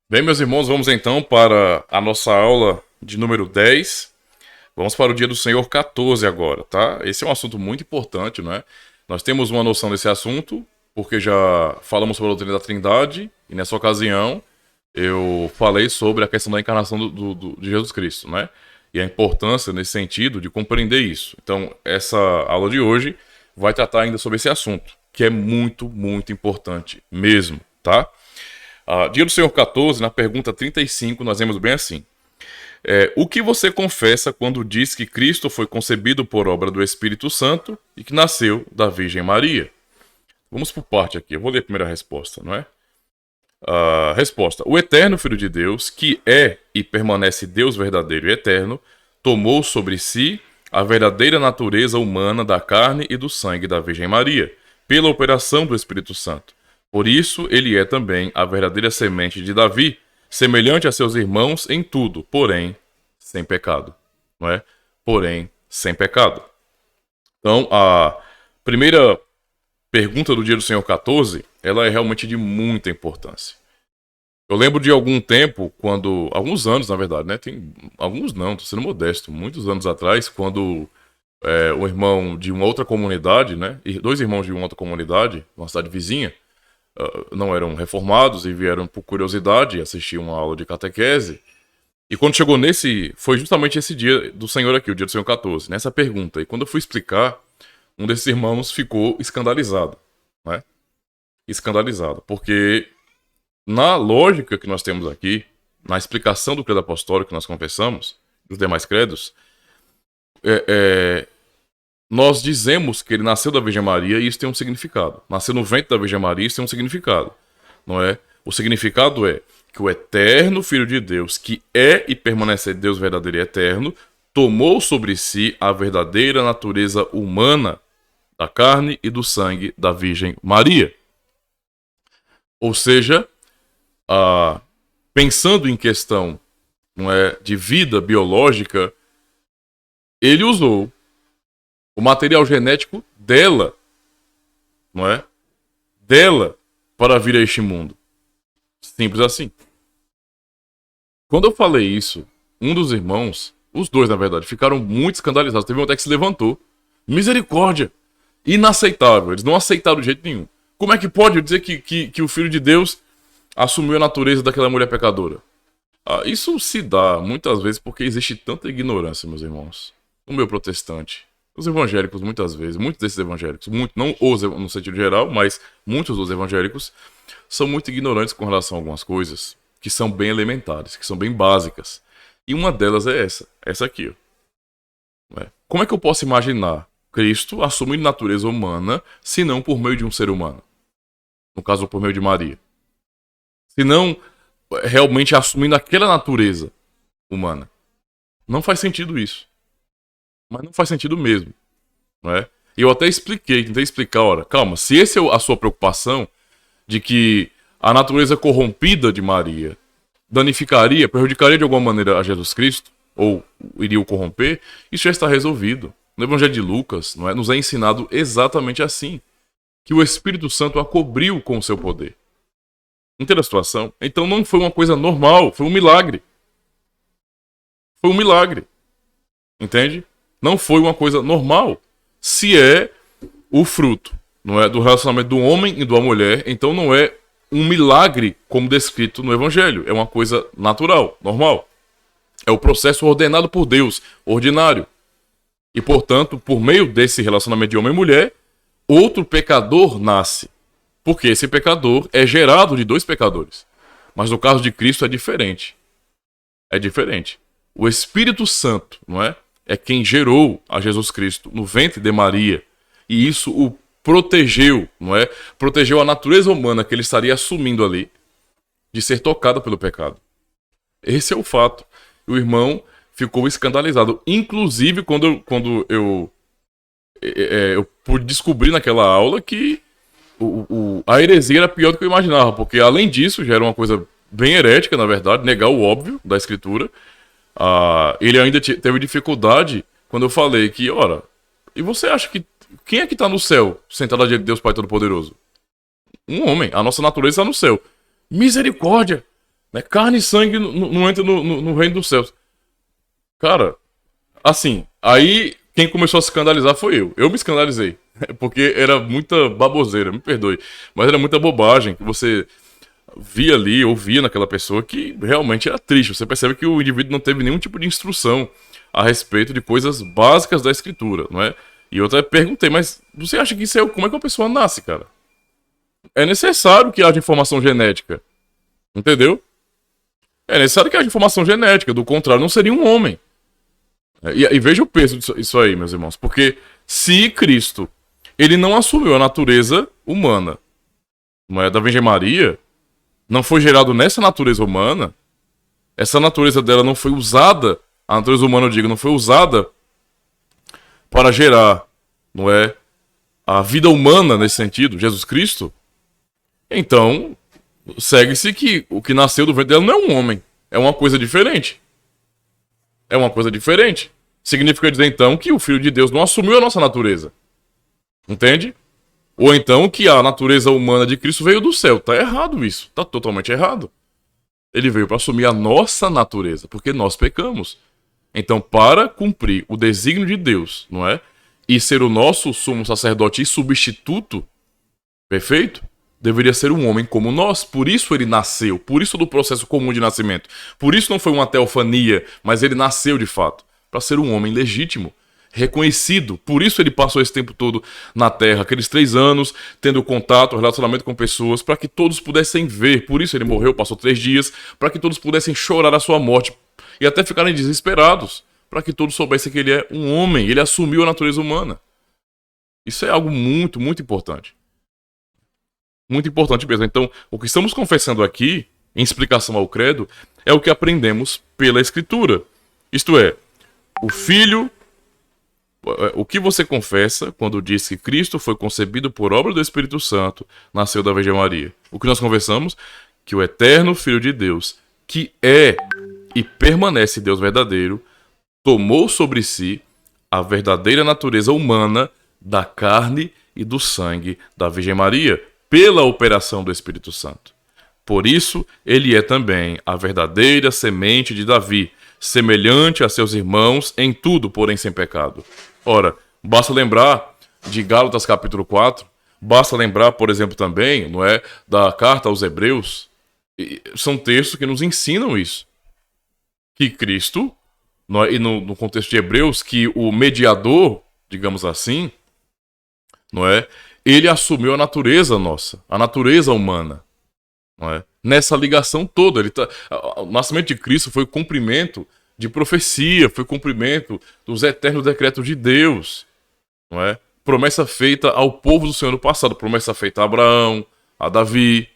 Bem, meus irmãos, vamos então para a nossa aula de número 10. Vamos para o dia do Senhor 14 agora, tá? Esse é um assunto muito importante, não é? Nós temos uma noção desse assunto, porque já falamos sobre a doutrina da Trindade, e nessa ocasião eu falei sobre a questão da encarnação de Jesus Cristo, né? E a importância, nesse sentido, de compreender isso. Então, essa aula de hoje vai tratar ainda sobre esse assunto, que é muito, muito importante mesmo, tá? Dia do Senhor 14, na pergunta 35, nós vemos bem assim. O que você confessa quando diz que Cristo foi concebido por obra do Espírito Santo e que nasceu da Virgem Maria? Vamos por parte aqui, eu vou ler a primeira resposta, não é? Resposta. O eterno Filho de Deus, que é e permanece Deus verdadeiro e eterno, tomou sobre si a verdadeira natureza humana da carne e do sangue da Virgem Maria, pela operação do Espírito Santo. Por isso, ele é também a verdadeira semente de Davi, semelhante a seus irmãos em tudo, porém, sem pecado. Não é? Porém, sem pecado. Então, a primeira pergunta do dia do Senhor 14, ela é realmente de muita importância. Eu lembro de algum tempo, alguns anos, na verdade, né? Tem alguns não, tô sendo modesto, muitos anos atrás, quando um irmão de uma outra comunidade, né? E dois irmãos de uma outra comunidade, uma cidade vizinha, não eram reformados e vieram por curiosidade assistir uma aula de catequese. E quando chegou foi justamente esse dia do Senhor aqui, o dia do Senhor 14, nessa pergunta. E quando eu fui explicar, um desses irmãos ficou escandalizado, né? Escandalizado, porque na lógica que nós temos aqui, na explicação do credo apostólico que nós confessamos, dos demais credos, nós dizemos que ele nasceu da Virgem Maria e isso tem um significado. Nasceu no ventre da Virgem Maria, isso tem um significado, não é? O significado é que o eterno Filho de Deus, que é e permanece Deus verdadeiro e eterno, tomou sobre si a verdadeira natureza humana da carne e do sangue da Virgem Maria. Ou seja, pensando em questão, não é, de vida biológica, ele usou o material genético dela, não é? Dela para vir a este mundo. Simples assim. Quando eu falei isso, um dos irmãos, os dois na verdade, ficaram muito escandalizados. Teve um até que se levantou. Misericórdia! Inaceitável. Eles não aceitaram de jeito nenhum. Como é que pode dizer que o Filho de Deus assumiu a natureza daquela mulher pecadora? Isso se dá muitas vezes porque existe tanta ignorância, meus irmãos. No meio protestante. Os evangélicos, muitas vezes, muitos desses evangélicos, não os no sentido geral, mas muitos dos evangélicos, são muito ignorantes com relação a algumas coisas que são bem elementares, que são bem básicas. E uma delas é essa aqui. Ó. Como é que eu posso imaginar Cristo assumindo natureza humana, se não por meio de um ser humano? No caso, por meio de Maria. Se não realmente assumindo aquela natureza humana. Não faz sentido isso. Mas não faz sentido mesmo, não é? E eu até tentei explicar, calma, se essa é a sua preocupação de que a natureza corrompida de Maria prejudicaria de alguma maneira a Jesus Cristo, ou iria o corromper, isso já está resolvido. No Evangelho de Lucas, não é, nos é ensinado exatamente assim, que o Espírito Santo a cobriu com o seu poder. Entende a situação? Então não foi uma coisa normal, foi um milagre. Foi um milagre. Entende? Não foi uma coisa normal. Se é o fruto, não é, do relacionamento do homem e da mulher, então não é um milagre como descrito no Evangelho. É uma coisa natural, normal. É o processo ordenado por Deus, ordinário. E, portanto, por meio desse relacionamento de homem e mulher, outro pecador nasce. Porque esse pecador é gerado de dois pecadores. Mas no caso de Cristo é diferente. É diferente. O Espírito Santo, não é? É quem gerou a Jesus Cristo no ventre de Maria. E isso o protegeu, não é? Protegeu a natureza humana que ele estaria assumindo ali de ser tocada pelo pecado. Esse é o fato. O irmão ficou escandalizado. Inclusive quando eu pude descobrir naquela aula que a heresia era pior do que eu imaginava. Porque além disso, já era uma coisa bem herética, na verdade, negar o óbvio da Escritura. Ele ainda teve dificuldade quando eu falei que, e você acha que quem é que está no céu, sentado à direita de Deus Pai Todo-Poderoso? Um homem. A nossa natureza está no céu. Misericórdia! Né? Carne e sangue não entra no reino dos céus. Cara, assim, aí quem começou a se escandalizar foi eu. Eu me escandalizei. Porque era muita baboseira, me perdoe. Mas era muita bobagem que você via ali, ouvia naquela pessoa que realmente era triste. Você percebe que o indivíduo não teve nenhum tipo de instrução a respeito de coisas básicas da escritura, não é? E eu até perguntei, mas você acha que isso é como é que uma pessoa nasce, cara? É necessário que haja informação genética. Entendeu? É necessário que haja informação genética, do contrário, não seria um homem. E veja o peso disso aí, meus irmãos. Porque se Cristo ele não assumiu a natureza humana, não é da Virgem Maria, não foi gerado nessa natureza humana, essa natureza dela não foi usada, a natureza humana, eu digo, não foi usada para gerar, não é, a vida humana nesse sentido, Jesus Cristo, então segue-se que o que nasceu do ventre dela não é um homem, é uma coisa diferente. É uma coisa diferente. Significa dizer então que o Filho de Deus não assumiu a nossa natureza. Entende? Ou então que a natureza humana de Cristo veio do céu. Tá errado isso. Tá totalmente errado. Ele veio para assumir a nossa natureza, porque nós pecamos. Então, para cumprir o desígnio de Deus, não é? E ser o nosso sumo sacerdote e substituto, perfeito? Deveria ser um homem como nós. Por isso ele nasceu. Por isso do processo comum de nascimento. Por isso não foi uma teofania, mas ele nasceu de fato. Para ser um homem legítimo, reconhecido. Por isso ele passou esse tempo todo na Terra, aqueles 3 anos, tendo contato, relacionamento com pessoas, para que todos pudessem ver. Por isso ele morreu, passou 3 dias, para que todos pudessem chorar a sua morte e até ficarem desesperados, para que todos soubessem que ele é um homem, ele assumiu a natureza humana. Isso é algo muito, muito importante. Muito importante mesmo. Então, o que estamos confessando aqui, em explicação ao credo, é o que aprendemos pela Escritura. Isto é, o Filho, o que você confessa quando diz que Cristo foi concebido por obra do Espírito Santo, nasceu da Virgem Maria. O que nós confessamos? Que o eterno Filho de Deus, que é e permanece Deus verdadeiro, tomou sobre si a verdadeira natureza humana da carne e do sangue da Virgem Maria, pela operação do Espírito Santo. Por isso, ele é também a verdadeira semente de Davi, semelhante a seus irmãos em tudo, porém sem pecado. Ora, basta lembrar de Gálatas capítulo 4, basta lembrar, por exemplo, também, não é, da carta aos Hebreus. São textos que nos ensinam isso. Que Cristo, não é, e no contexto de Hebreus, que o mediador, digamos assim, não é, ele assumiu a natureza nossa, a natureza humana. Não é? Nessa ligação toda, o nascimento de Cristo foi o cumprimento de profecia, foi o cumprimento dos eternos decretos de Deus, não é? Promessa feita ao povo do Senhor no passado, promessa feita a Abraão, a Davi.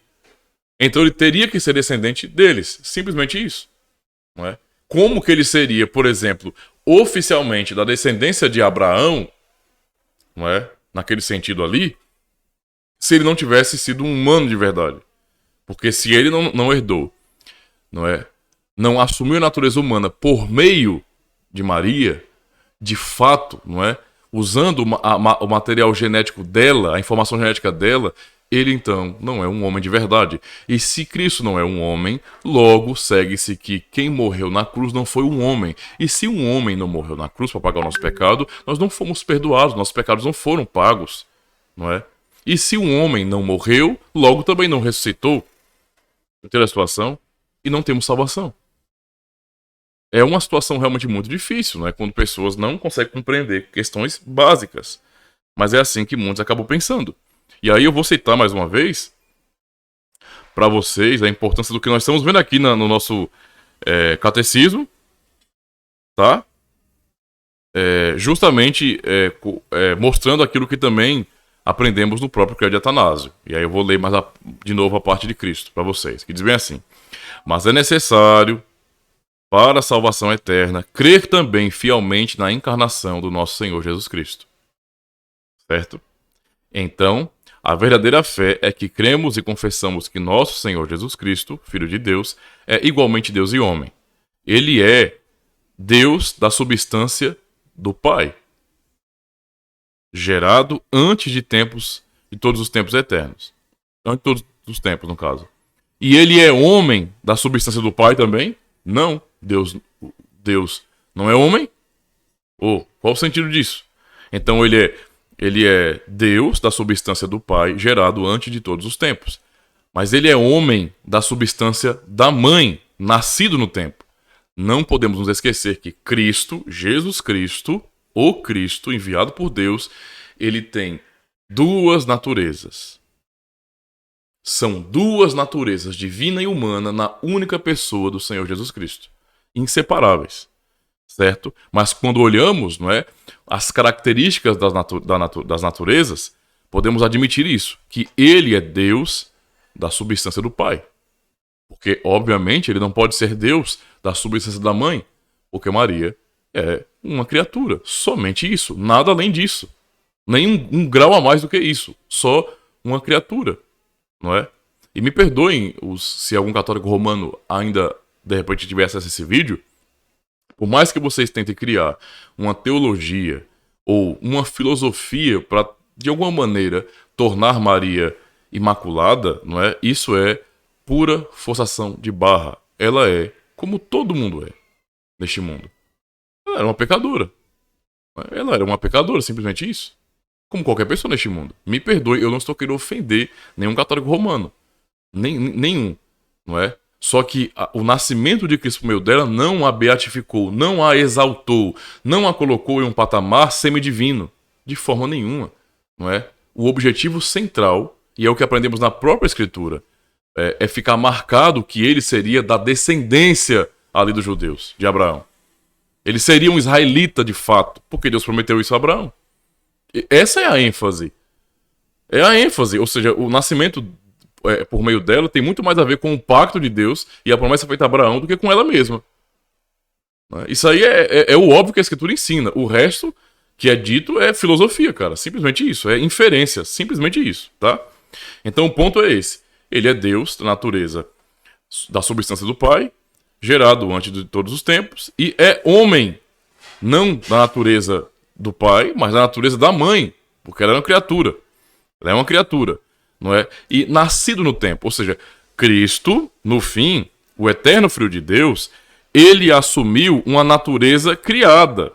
Então ele teria que ser descendente deles, simplesmente isso, não é? Como que ele seria, por exemplo, oficialmente da descendência de Abraão, não é? Naquele sentido ali, se ele não tivesse sido um humano de verdade? Porque se ele não herdou, não é? Não assumiu a natureza humana por meio de Maria, de fato, não é? Usando o material genético dela, a informação genética dela, ele então não é um homem de verdade. E se Cristo não é um homem, logo segue-se que quem morreu na cruz não foi um homem. E se um homem não morreu na cruz para pagar o nosso pecado, nós não fomos perdoados, nossos pecados não foram pagos, não é? E se um homem não morreu, logo também não ressuscitou. Entendeu a situação? E não temos salvação. É uma situação realmente muito difícil, né? Quando pessoas não conseguem compreender questões básicas. Mas é assim que muitos acabam pensando. E aí eu vou citar mais uma vez para vocês a importância do que nós estamos vendo aqui no nosso catecismo, tá? Justamente mostrando aquilo que também aprendemos no próprio credo de Atanásio. E aí eu vou ler de novo a parte de Cristo para vocês, que diz bem assim: mas é necessário, para a salvação eterna, crer também fielmente na encarnação do nosso Senhor Jesus Cristo. Certo? Então, a verdadeira fé é que cremos e confessamos que nosso Senhor Jesus Cristo, Filho de Deus, é igualmente Deus e homem. Ele é Deus da substância do Pai, gerado antes de todos os tempos eternos. Antes de todos os tempos, no caso. E ele é homem da substância do Pai também? Não. Deus não é homem? Qual o sentido disso? Então ele é Deus da substância do Pai, gerado antes de todos os tempos. Mas ele é homem da substância da mãe, nascido no tempo. Não podemos nos esquecer que Cristo, Jesus Cristo, o Cristo enviado por Deus, ele tem duas naturezas. São duas naturezas, divina e humana, na única pessoa do Senhor Jesus Cristo. Inseparáveis. Certo? Mas quando olhamos, não é, as características das naturezas, podemos admitir isso, que ele é Deus da substância do Pai. Porque, obviamente, ele não pode ser Deus da substância da mãe, porque Maria é uma criatura. Somente isso, nada além disso. Nem um grau a mais do que isso. Só uma criatura, não é? E me perdoem se algum católico romano ainda, de repente, tiver acesso a esse vídeo. Por mais que vocês tentem criar uma teologia ou uma filosofia para, de alguma maneira, tornar Maria imaculada, não é? Isso é pura forçação de barra. Ela é como todo mundo é neste mundo. Ela era uma pecadora. Ela era uma pecadora, simplesmente isso. Como qualquer pessoa neste mundo. Me perdoe, eu não estou querendo ofender nenhum católico romano. Nenhum, não é? Só que o nascimento de Cristo por meio dela não a beatificou, não a exaltou, não a colocou em um patamar semidivino, de forma nenhuma, não é? O objetivo central, e é o que aprendemos na própria Escritura, é ficar marcado que ele seria da descendência ali dos judeus, de Abraão. Ele seria um israelita de fato, porque Deus prometeu isso a Abraão. Essa é a ênfase. É a ênfase, ou seja, o nascimento por meio dela tem muito mais a ver com o pacto de Deus e a promessa feita a Abraão do que com ela mesma. Isso aí é o óbvio que a Escritura ensina. O resto que é dito é filosofia, cara. Simplesmente isso. É inferência. Simplesmente isso, tá? Então o ponto é esse. Ele é Deus da natureza da substância do Pai, gerado antes de todos os tempos, e é homem, não da natureza do Pai, mas da natureza da mãe, porque ela é uma criatura. Ela é uma criatura. Não é? E nascido no tempo, ou seja, Cristo, no fim, o eterno Filho de Deus, ele assumiu uma natureza criada.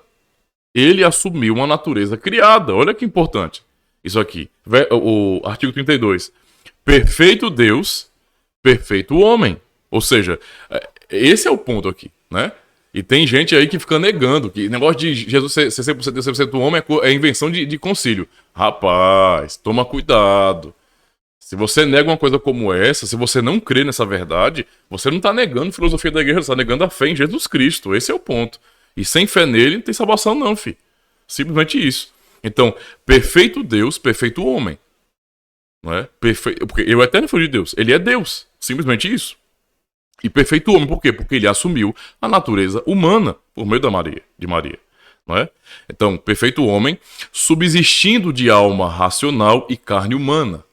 Ele assumiu uma natureza criada. Olha que importante. Isso aqui, o artigo 32. Perfeito Deus, perfeito homem. Ou seja, esse é o ponto aqui, né? E tem gente aí que fica negando que negócio de Jesus ser 100% Deus, 100% homem é invenção de concílio. Rapaz, toma cuidado. Se você nega uma coisa como essa, se você não crê nessa verdade, você não está negando a filosofia da igreja, você está negando a fé em Jesus Cristo. Esse é o ponto. E sem fé nele não tem salvação não, filho. Simplesmente isso. Então, perfeito Deus, perfeito homem. Não é? Porque ele é o eterno Filho de Deus. Ele é Deus. Simplesmente isso. E perfeito homem, por quê? Porque ele assumiu a natureza humana por meio de Maria. Não é? Então, perfeito homem, subsistindo de alma racional e carne humana.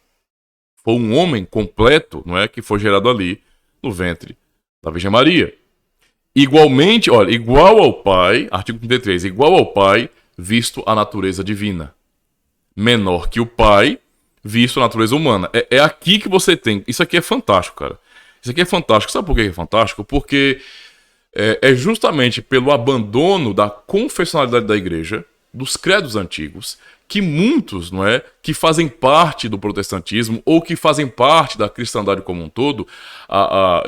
Foi um homem completo, não é, que foi gerado ali no ventre da Virgem Maria. Igualmente, olha, igual ao Pai, artigo 33, igual ao Pai, visto a natureza divina. Menor que o Pai, visto a natureza humana. É aqui que você tem. Isso aqui é fantástico, cara. Isso aqui é fantástico. Sabe por que é fantástico? Porque é justamente pelo abandono da confessionalidade da igreja, dos credos antigos, que muitos, não é, que fazem parte do protestantismo ou que fazem parte da cristandade como um todo,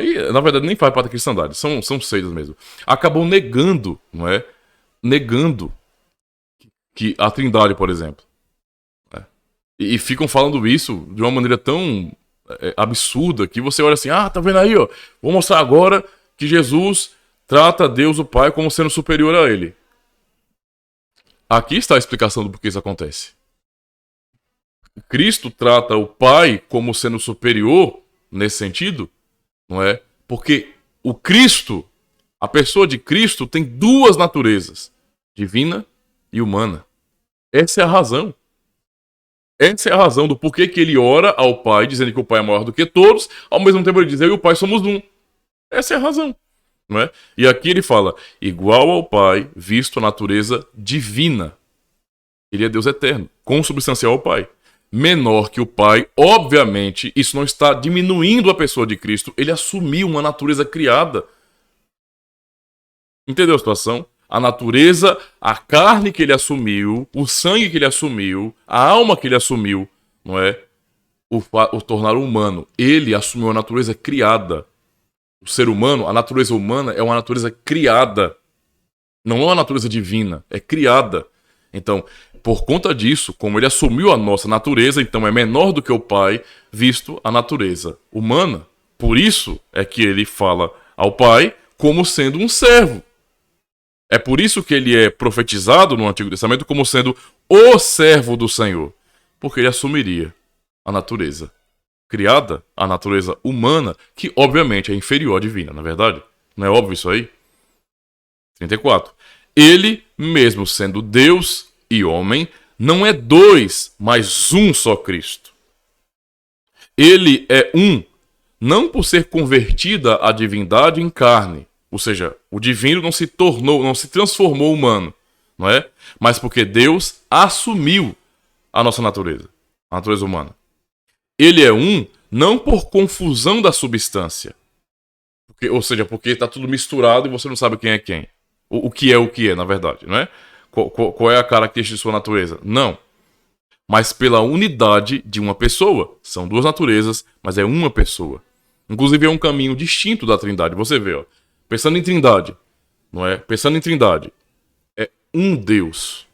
e, na verdade nem faz parte da cristandade, são seitas mesmo, acabam negando, não é, negando que a Trindade, por exemplo, né? E ficam falando isso de uma maneira tão absurda que você olha assim, tá vendo aí, ó, vou mostrar agora que Jesus trata Deus o Pai como sendo superior a ele. Aqui está a explicação do porquê isso acontece. Cristo trata o Pai como sendo superior nesse sentido, não é? Porque o Cristo, a pessoa de Cristo, tem duas naturezas, divina e humana. Essa é a razão. Essa é a razão do porquê que ele ora ao Pai, dizendo que o Pai é maior do que todos, ao mesmo tempo ele diz, eu e o Pai somos um. Essa é a razão. Não é? E aqui ele fala, igual ao Pai, visto a natureza divina. Ele é Deus eterno, consubstancial ao Pai. menor que o Pai, obviamente, isso não está diminuindo a pessoa de Cristo. Ele assumiu uma natureza criada. Entendeu a situação? A natureza, a carne que ele assumiu, o sangue que ele assumiu, a alma que ele assumiu, não é? O tornar humano. Ele assumiu a natureza criada. O ser humano, a natureza humana é uma natureza criada. Não é uma natureza divina, é criada. Então, por conta disso, como ele assumiu a nossa natureza, então é menor do que o Pai, visto a natureza humana. Por isso é que ele fala ao Pai como sendo um servo. É por isso que ele é profetizado no Antigo Testamento como sendo o servo do Senhor. Porque ele assumiria a natureza criada, a natureza humana, que obviamente é inferior à divina, na verdade? Não é óbvio isso aí? 34. Ele, mesmo sendo Deus e homem, não é dois, mas um só Cristo. Ele é um, não por ser convertida a divindade em carne, ou seja, o divino não se tornou, não se transformou humano, não é? Mas porque Deus assumiu a nossa natureza, a natureza humana. Ele é um, não por confusão da substância, ou seja, porque está tudo misturado e você não sabe quem é quem. O que é, na verdade, não é? Qual é a característica de sua natureza? Não. Mas pela unidade de uma pessoa. São duas naturezas, mas é uma pessoa. Inclusive é um caminho distinto da Trindade. Você vê, ó. Pensando em Trindade, não é? Pensando em Trindade, é um Deus.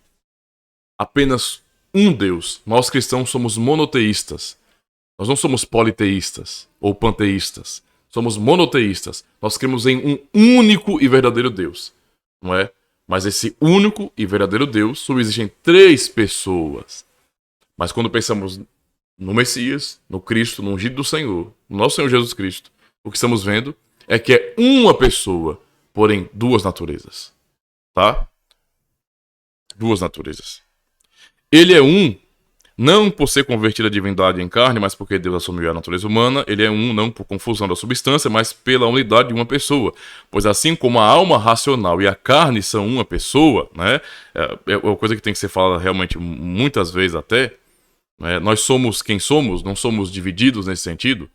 Apenas um Deus. Nós cristãos somos monoteístas. Nós não somos politeístas ou panteístas. Somos monoteístas. Nós cremos em um único e verdadeiro Deus. Não é? Mas esse único e verdadeiro Deus subsiste em três pessoas. Mas quando pensamos no Messias, no Cristo, no ungido do Senhor, no nosso Senhor Jesus Cristo, o que estamos vendo é que é uma pessoa, porém duas naturezas. Tá? Duas naturezas. Ele é um, não por ser convertido à divindade em carne, mas porque Deus assumiu a natureza humana. Ele é um, não por confusão da substância, mas pela unidade de uma pessoa. Pois assim como a alma racional e a carne são uma pessoa, né? É uma coisa que tem que ser falada realmente muitas vezes até. Né? Nós somos quem somos, não somos divididos nesse sentido.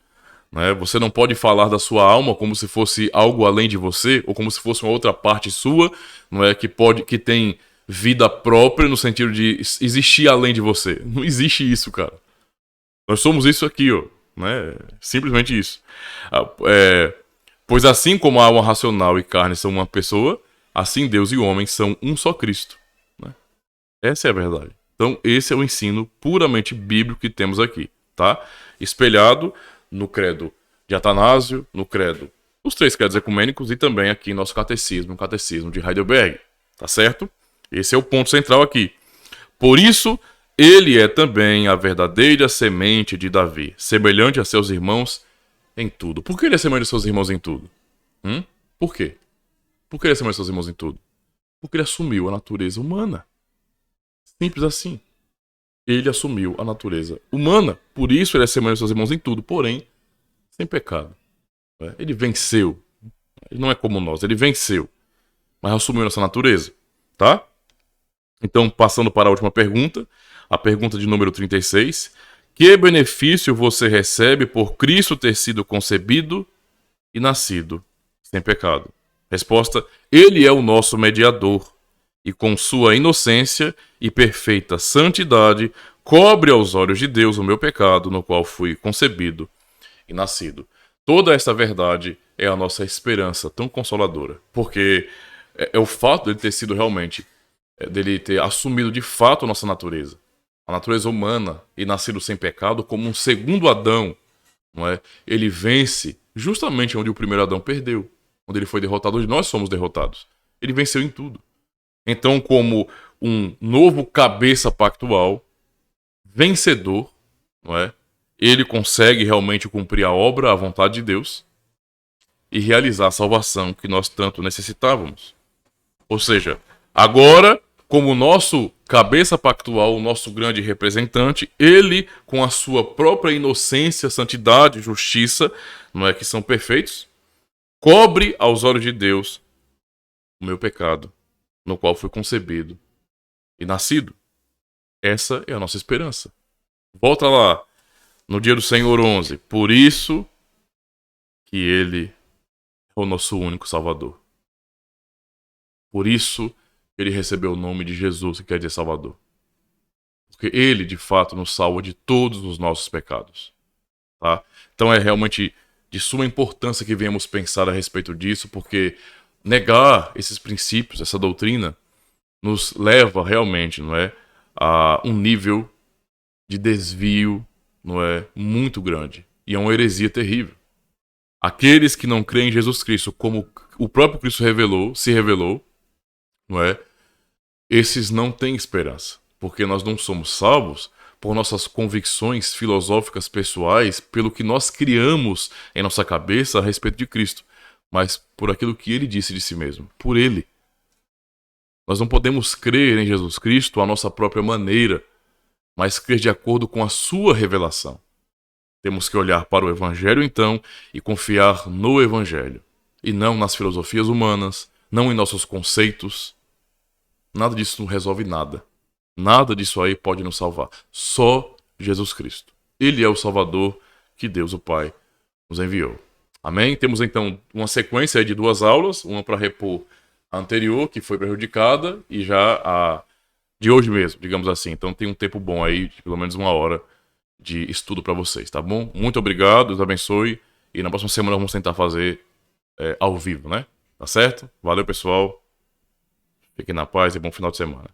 Né? Você não pode falar da sua alma como se fosse algo além de você, ou como se fosse uma outra parte sua, não é? Que tem vida própria no sentido de existir além de você. Não existe isso, cara. Nós somos isso aqui, ó. Né? Simplesmente isso. Pois assim como a alma racional e carne são uma pessoa, assim Deus e o homem são um só Cristo. Né? Essa é a verdade. Então esse é o ensino puramente bíblico que temos aqui, tá? Espelhado no credo de Atanásio, no credo dos três credos ecumênicos e também aqui em nosso catecismo, o catecismo de Heidelberg, tá certo? Esse é o ponto central aqui. Por isso, ele é também a verdadeira semente de Davi, semelhante a seus irmãos em tudo. Por que ele é semelhante a seus irmãos em tudo? Por quê? Por que ele é semelhante a seus irmãos em tudo? Porque ele assumiu a natureza humana. Simples assim. Ele assumiu a natureza humana. Por isso ele é semelhante a seus irmãos em tudo, porém, sem pecado. Ele venceu. Ele não é como nós, ele venceu. Mas assumiu nossa natureza. Tá? Então, passando para a última pergunta, a pergunta de número 36. Que benefício você recebe por Cristo ter sido concebido e nascido sem pecado? Resposta: ele é o nosso mediador, e com sua inocência e perfeita santidade, cobre aos olhos de Deus o meu pecado, no qual fui concebido e nascido. Toda essa verdade é a nossa esperança tão consoladora, porque é o fato dele ter sido realmente, dele ter assumido de fato a nossa natureza, a natureza humana, e nascido sem pecado, como um segundo Adão, não é? Ele vence justamente onde o primeiro Adão perdeu, onde ele foi derrotado, onde nós somos derrotados. Ele venceu em tudo. Então, como um novo cabeça pactual, vencedor, não é? Ele consegue realmente cumprir a obra, a vontade de Deus, e realizar a salvação que nós tanto necessitávamos. Ou seja, agora, como nosso cabeça pactual, o nosso grande representante, ele, com a sua própria inocência, santidade, justiça, não é que são perfeitos, cobre aos olhos de Deus o meu pecado, no qual fui concebido e nascido. Essa é a nossa esperança. Volta lá, no dia do Senhor 11. Por isso que ele é o nosso único Salvador. Por isso ele recebeu o nome de Jesus, que quer dizer Salvador. Porque ele, de fato, nos salva de todos os nossos pecados. Tá? Então é realmente de suma importância que venhamos pensar a respeito disso, porque negar esses princípios, essa doutrina, nos leva realmente, não é, a um nível de desvio, não é, muito grande. E é uma heresia terrível. Aqueles que não creem em Jesus Cristo, como o próprio Cristo se revelou, não é? Esses não têm esperança, porque nós não somos salvos por nossas convicções filosóficas pessoais, pelo que nós criamos em nossa cabeça a respeito de Cristo, mas por aquilo que ele disse de si mesmo, por ele. Nós não podemos crer em Jesus Cristo à nossa própria maneira, mas crer de acordo com a sua revelação. Temos que olhar para o Evangelho, então, e confiar no Evangelho, e não nas filosofias humanas, não em nossos conceitos. Nada disso não resolve nada. Nada disso aí pode nos salvar. Só Jesus Cristo. Ele é o Salvador que Deus, o Pai, nos enviou. Amém? Temos então uma sequência de 2 aulas, uma para repor a anterior, que foi prejudicada, e já a de hoje mesmo, digamos assim. Então tem um tempo bom aí, de pelo menos 1 hora de estudo para vocês, tá bom? Muito obrigado, Deus abençoe. E na próxima semana vamos tentar fazer ao vivo, né? Tá certo? Valeu, pessoal. Fiquem na paz e bom final de semana.